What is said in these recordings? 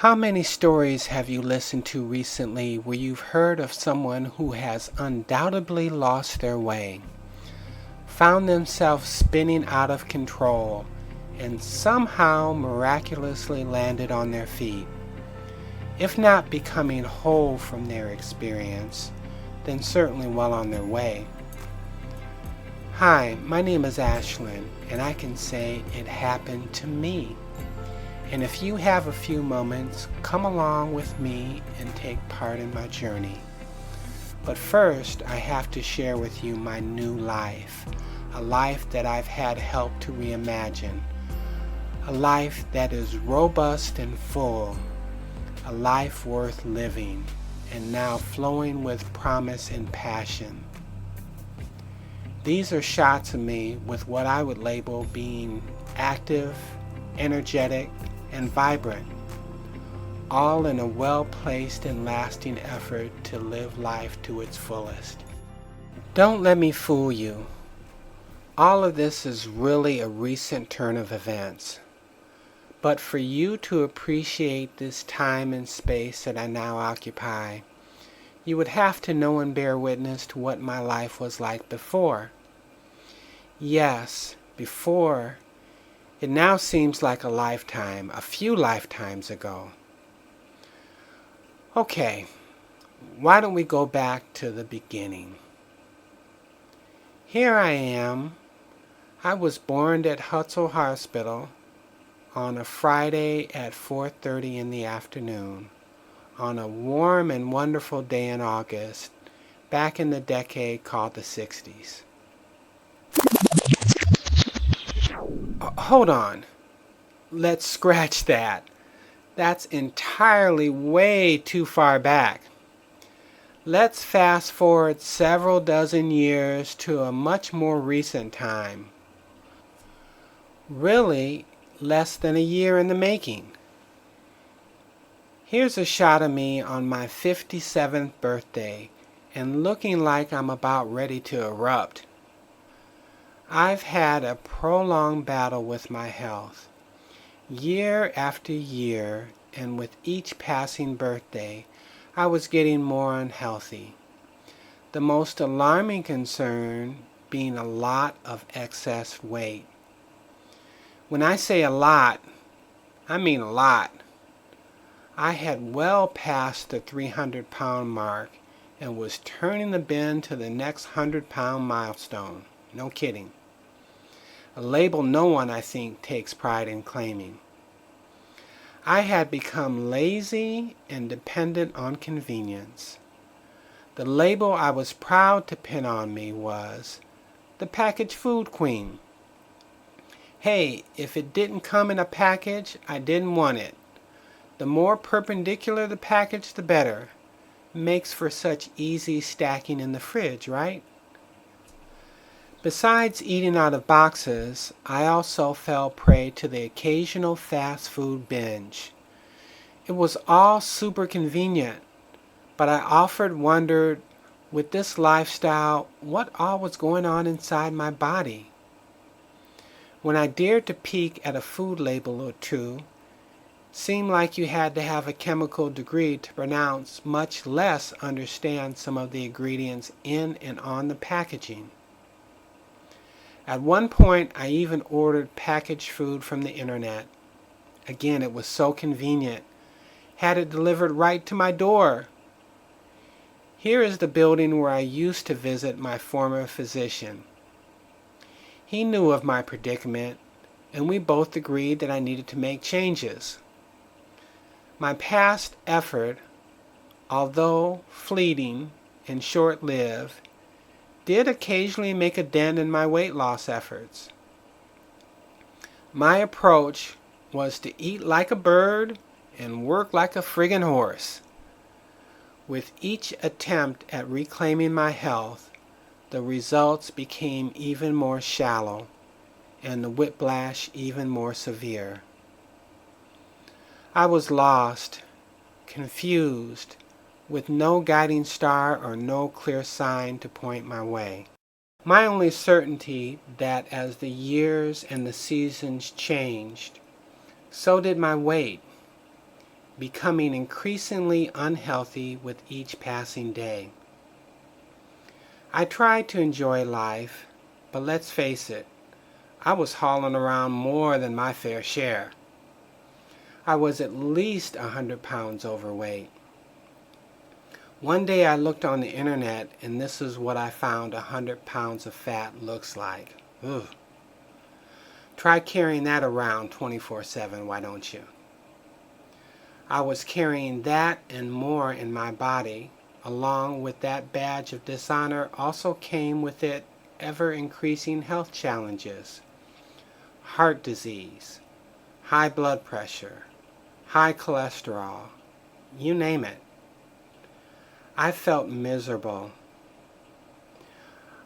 How many stories have you listened to recently where you've heard of someone who has undoubtedly lost their way, found themselves spinning out of control, and somehow miraculously landed on their feet? If not becoming whole from their experience, then certainly well on their way. Hi, my name is Ashlyn, and I can say it happened to me. And if you have a few moments, come along with me and take part in my journey. But first, I have to share with you my new life, a life that I've had help to reimagine, a life that is robust and full, a life worth living, and now flowing with promise and passion. These are shots of me with what I would label being active, energetic, and vibrant, all in a well-placed and lasting effort to live life to its fullest. Don't let me fool you. All of this is really a recent turn of events. But for you to appreciate this time and space that I now occupy, you would have to know and bear witness to what my life was like before. Yes, before. It now seems like a few lifetimes ago. Okay, why don't we go back to the beginning? Here I am. I was born at Hutzel Hospital on a Friday at 4:30 in the afternoon, on a warm and wonderful day in August, back in the decade called the 60s. Hold on. Let's scratch that. That's entirely way too far back. Let's fast forward several dozen years to a much more recent time. Really, less than a year in the making. Here's a shot of me on my 57th birthday and looking like I'm about ready to erupt. I've had a prolonged battle with my health. Year after year, and with each passing birthday, I was getting more unhealthy. The most alarming concern being a lot of excess weight. When I say a lot, I mean a lot. I had well passed the 300-pound mark and was turning the bend to the next 100-pound milestone. No kidding. A label no one, I think, takes pride in claiming. I had become lazy and dependent on convenience. The label I was proud to pin on me was the packaged food queen. Hey, if it didn't come in a package, I didn't want it. The more perpendicular the package, the better. Makes for such easy stacking in the fridge, right? Besides eating out of boxes, I also fell prey to the occasional fast food binge. It was all super convenient, but I often wondered, with this lifestyle, what all was going on inside my body. When I dared to peek at a food label or two, seemed like you had to have a chemical degree to pronounce, much less understand some of the ingredients in and on the packaging. At one point, I even ordered packaged food from the internet. Again, it was so convenient. Had it delivered right to my door. Here is the building where I used to visit my former physician. He knew of my predicament, and we both agreed that I needed to make changes. My past effort, although fleeting and short-lived, did occasionally make a dent in my weight loss efforts. My approach was to eat like a bird and work like a friggin' horse. With each attempt at reclaiming my health, the results became even more shallow and the whiplash even more severe. I was lost, confused, with no guiding star or no clear sign to point my way. My only certainty that as the years and the seasons changed, so did my weight. becoming increasingly unhealthy with each passing day. I tried to enjoy life, but let's face it, I was hauling around more than my fair share. I was at least 100 pounds overweight. One day I looked on the internet and this is what I found 100 pounds of fat looks like. Ugh. Try carrying that around 24/7, why don't you? I was carrying that and more in my body. Along with that badge of dishonor also came with it ever-increasing health challenges. Heart disease, high blood pressure, high cholesterol, you name it. I felt miserable.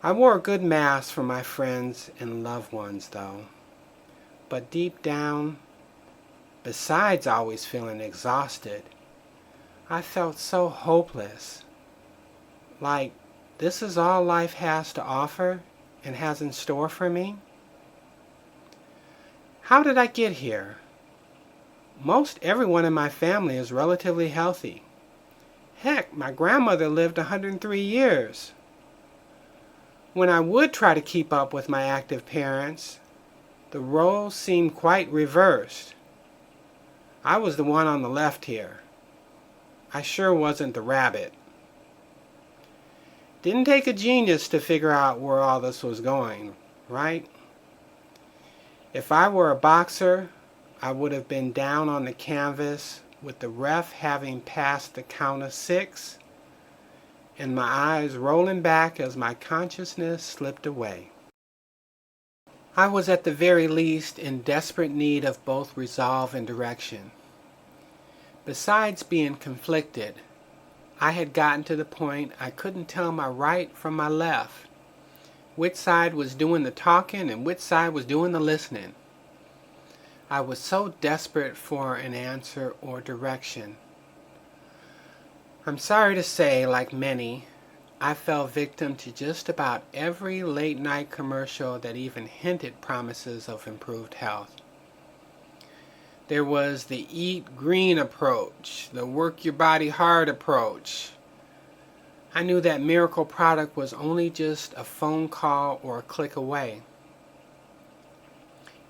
I wore a good mask for my friends and loved ones, though. But deep down, besides always feeling exhausted, I felt so hopeless. Like, this is all life has to offer and has in store for me? How did I get here? Most everyone in my family is relatively healthy. Heck, my grandmother lived 103 years. When I would try to keep up with my active parents, the roles seemed quite reversed. I was the one on the left here. I sure wasn't the rabbit. Didn't take a genius to figure out where all this was going, right? If I were a boxer, I would have been down on the canvas with the ref having passed the count of 6 and my eyes rolling back as my consciousness slipped away. I was at the very least in desperate need of both resolve and direction. Besides being conflicted, I had gotten to the point I couldn't tell my right from my left, which side was doing the talking and which side was doing the listening. I was so desperate for an answer or direction. I'm sorry to say, like many, I fell victim to just about every late-night commercial that even hinted promises of improved health. There was the eat green approach, the work your body hard approach. I knew that miracle product was only just a phone call or a click away.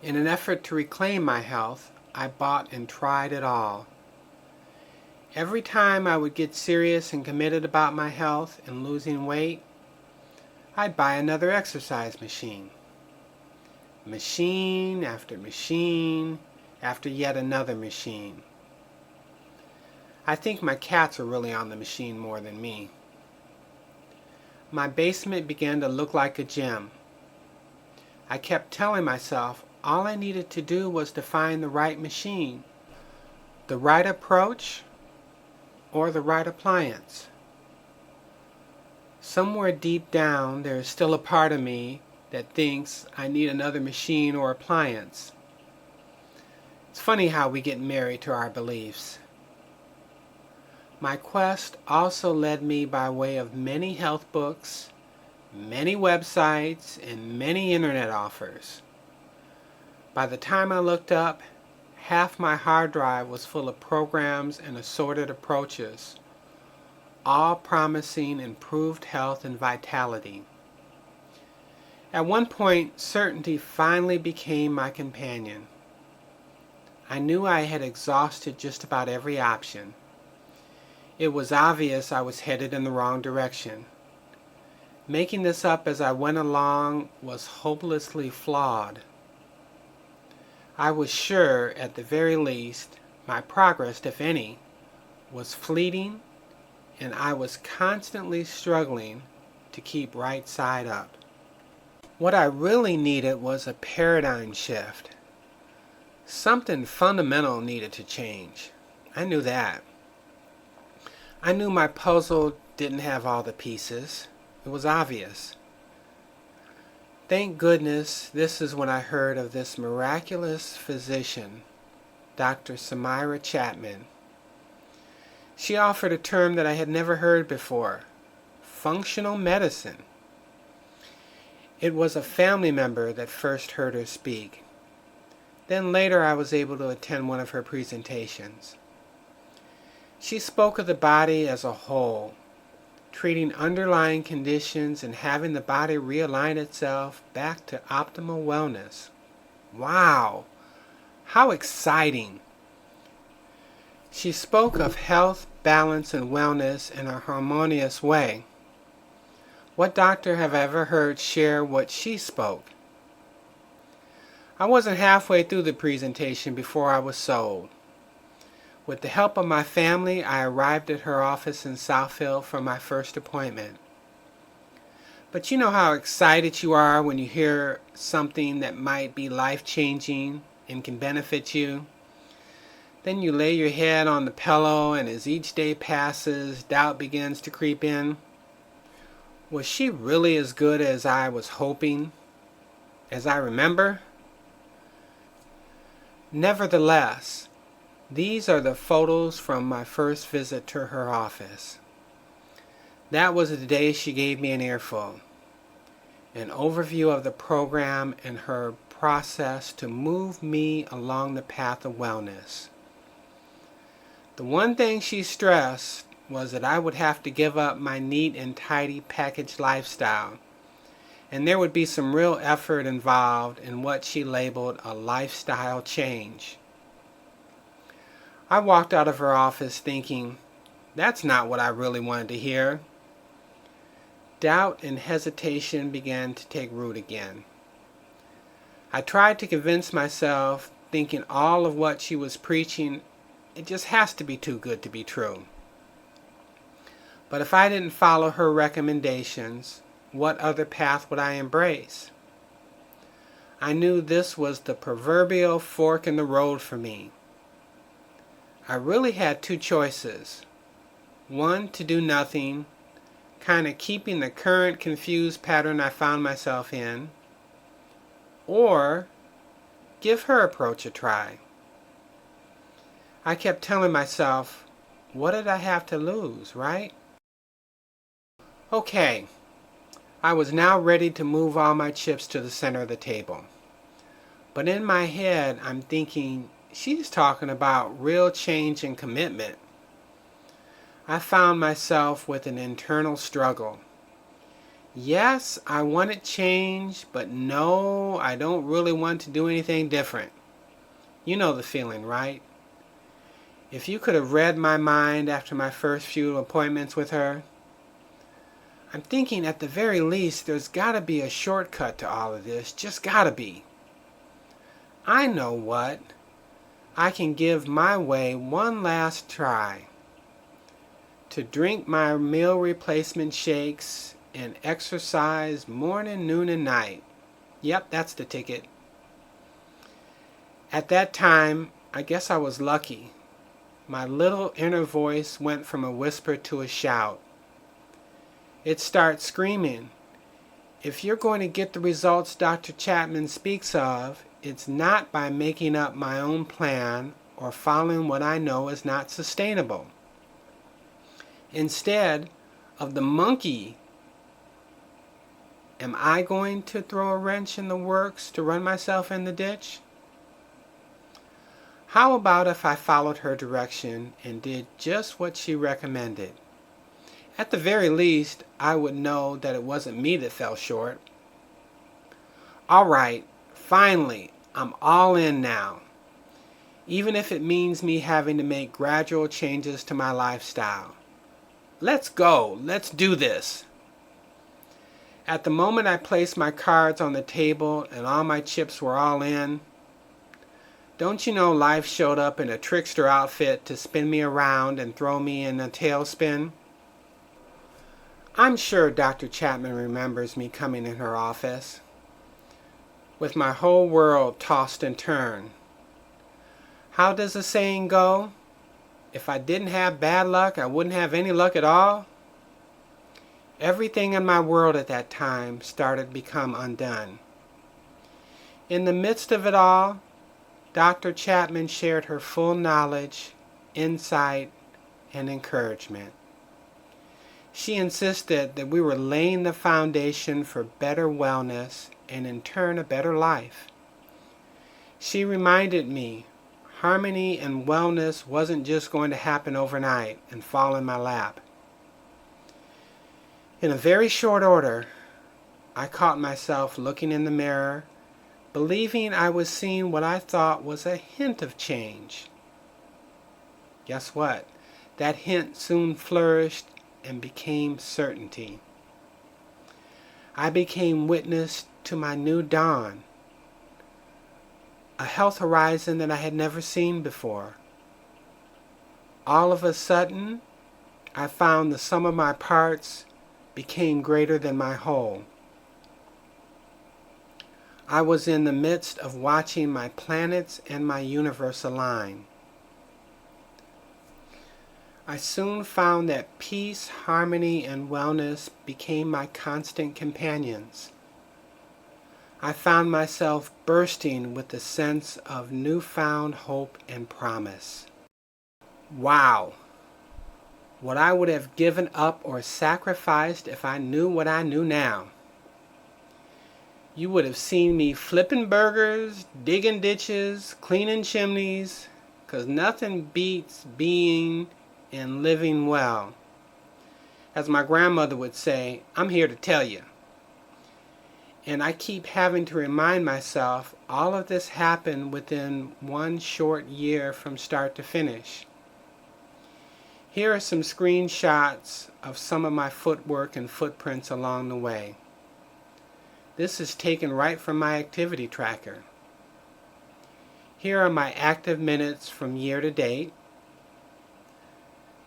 In an effort to reclaim my health, I bought and tried it all. Every time I would get serious and committed about my health and losing weight, I'd buy another exercise machine. Machine after machine after yet another machine. I think my cats are really on the machine more than me. My basement began to look like a gym. I kept telling myself all I needed to do was to find the right machine, the right approach, or the right appliance. Somewhere deep down, there is still a part of me that thinks I need another machine or appliance. It's funny how we get married to our beliefs. My quest also led me by way of many health books, many websites, and many internet offers. By the time I looked up, half my hard drive was full of programs and assorted approaches, all promising improved health and vitality. At one point, certainty finally became my companion. I knew I had exhausted just about every option. It was obvious I was headed in the wrong direction. Making this up as I went along was hopelessly flawed. I was sure, at the very least, my progress, if any, was fleeting, and I was constantly struggling to keep right side up. What I really needed was a paradigm shift. Something fundamental needed to change. I knew that. I knew my puzzle didn't have all the pieces. It was obvious. Thank goodness this is when I heard of this miraculous physician, Dr. Samira Chapman. She offered a term that I had never heard before, functional medicine. It was a family member that first heard her speak. Then later I was able to attend one of her presentations. She spoke of the body as a whole, treating underlying conditions and having the body realign itself back to optimal wellness. Wow, how exciting! She spoke of health, balance, and wellness in a harmonious way. What doctor have I ever heard share what she spoke? I wasn't halfway through the presentation before I was sold. With the help of my family, I arrived at her office in Southfield for my first appointment. But you know how excited you are when you hear something that might be life-changing and can benefit you? Then you lay your head on the pillow, and as each day passes, doubt begins to creep in. Was she really as good as I was hoping, as I remember? Nevertheless, these are the photos from my first visit to her office. That was the day she gave me an earful, an overview of the program and her process to move me along the path of wellness. The one thing she stressed was that I would have to give up my neat and tidy packaged lifestyle, and there would be some real effort involved in what she labeled a lifestyle change. I walked out of her office thinking, that's not what I really wanted to hear. Doubt and hesitation began to take root again. I tried to convince myself, thinking all of what she was preaching, it just has to be too good to be true. But if I didn't follow her recommendations, what other path would I embrace? I knew this was the proverbial fork in the road for me. I really had two choices. One, to do nothing, kind of keeping the current confused pattern I found myself in, or give her approach a try. I kept telling myself, what did I have to lose, right? Okay, I was now ready to move all my chips to the center of the table. But in my head, I'm thinking, she's talking about real change and commitment. I found myself with an internal struggle. Yes, I wanted change, but no, I don't really want to do anything different. You know the feeling, right? If you could have read my mind after my first few appointments with her, I'm thinking at the very least there's got to be a shortcut to all of this, just got to be. I know what. I can give my way one last try. To drink my meal replacement shakes and exercise morning, noon, and night. Yep, that's the ticket. At that time, I guess I was lucky. My little inner voice went from a whisper to a shout. It starts screaming, if you're going to get the results Dr. Chapman speaks of, it's not by making up my own plan or following what I know is not sustainable. Instead of the monkey, am I going to throw a wrench in the works to run myself in the ditch? How about if I followed her direction and did just what she recommended? At the very least, I would know that it wasn't me that fell short. All right, finally, I'm all in now. Even if it means me having to make gradual changes to my lifestyle. Let's go. Let's do this. At the moment I placed my cards on the table and all my chips were all in, don't you know life showed up in a trickster outfit to spin me around and throw me in a tailspin? I'm sure Dr. Chapman remembers me coming in her office, with my whole world tossed and turned. How does the saying go? If I didn't have bad luck, I wouldn't have any luck at all. Everything in my world at that time started to become undone. In the midst of it all, Dr. Chapman shared her full knowledge, insight, and encouragement. She insisted that we were laying the foundation for better wellness and in turn a better life. She reminded me Harmony and wellness wasn't just going to happen overnight and fall in my lap. In a very short order, I caught myself looking in the mirror, believing I was seeing what I thought was a hint of change. Guess what? That hint soon flourished and became certainty. I became witness to my new dawn, a health horizon that I had never seen before. All of a sudden, I found the sum of my parts became greater than my whole. I was in the midst of watching my planets and my universe align. I soon found that peace, harmony, and wellness became my constant companions. I found myself bursting with a sense of newfound hope and promise. Wow! What I would have given up or sacrificed if I knew what I knew now. You would have seen me flipping burgers, digging ditches, cleaning chimneys, 'cause nothing beats being and living well. As my grandmother would say, I'm here to tell you. And I keep having to remind myself all of this happened within one short year from start to finish. Here are some screenshots of some of my footwork and footprints along the way. This is taken right from my activity tracker. Here are my active minutes from year to date.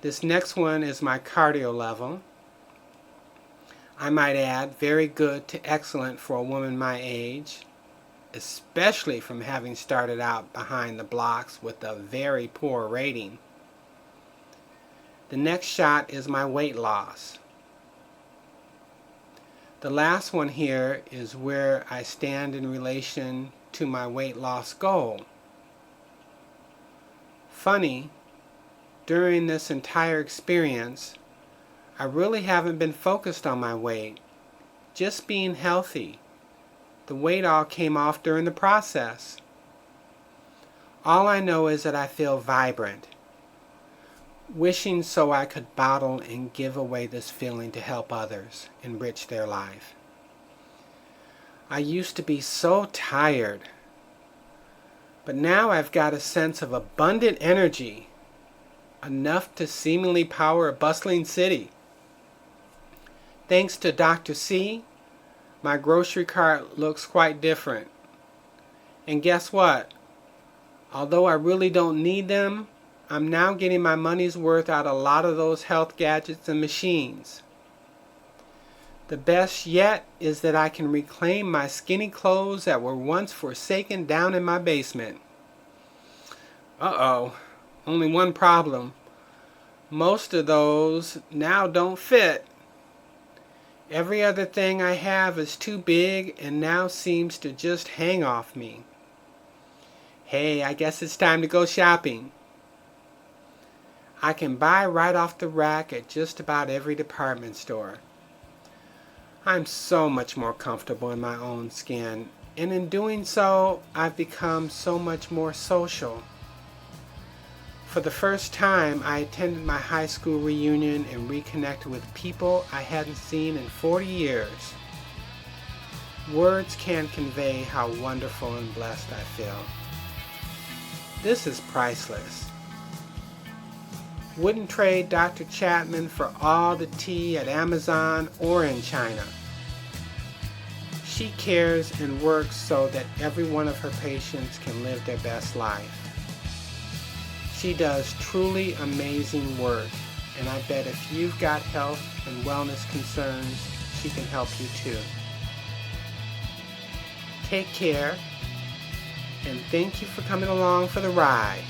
This next one is my cardio level. I might add, very good to excellent for a woman my age, especially from having started out behind the blocks with a very poor rating. The next shot is my weight loss. The last one here is where I stand in relation to my weight loss goal. Funny, during this entire experience, I really haven't been focused on my weight, just being healthy. The weight all came off during the process. All I know is that I feel vibrant, wishing so I could bottle and give away this feeling to help others enrich their life. I used to be so tired, but now I've got a sense of abundant energy, enough to seemingly power a bustling city. Thanks to Dr. C, my grocery cart looks quite different. And guess what? Although I really don't need them, I'm now getting my money's worth out of a lot of those health gadgets and machines. The best yet is that I can reclaim my skinny clothes that were once forsaken down in my basement. Uh-oh. Only one problem. Most of those now don't fit. Every other thing I have is too big and now seems to just hang off me. Hey, I guess it's time to go shopping. I can buy right off the rack at just about every department store. I'm so much more comfortable in my own skin, and in doing so, I've become so much more social. For the first time, I attended my high school reunion and reconnected with people I hadn't seen in 40 years. Words can't convey how wonderful and blessed I feel. This is priceless. Wouldn't trade Dr. Chapman for all the tea at Amazon or in China. She cares and works so that every one of her patients can live their best life. She does truly amazing work, and I bet if you've got health and wellness concerns, she can help you too. Take care, and thank you for coming along for the ride.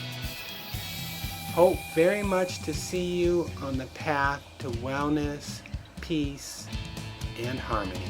Hope very much to see you on the path to wellness, peace, and harmony.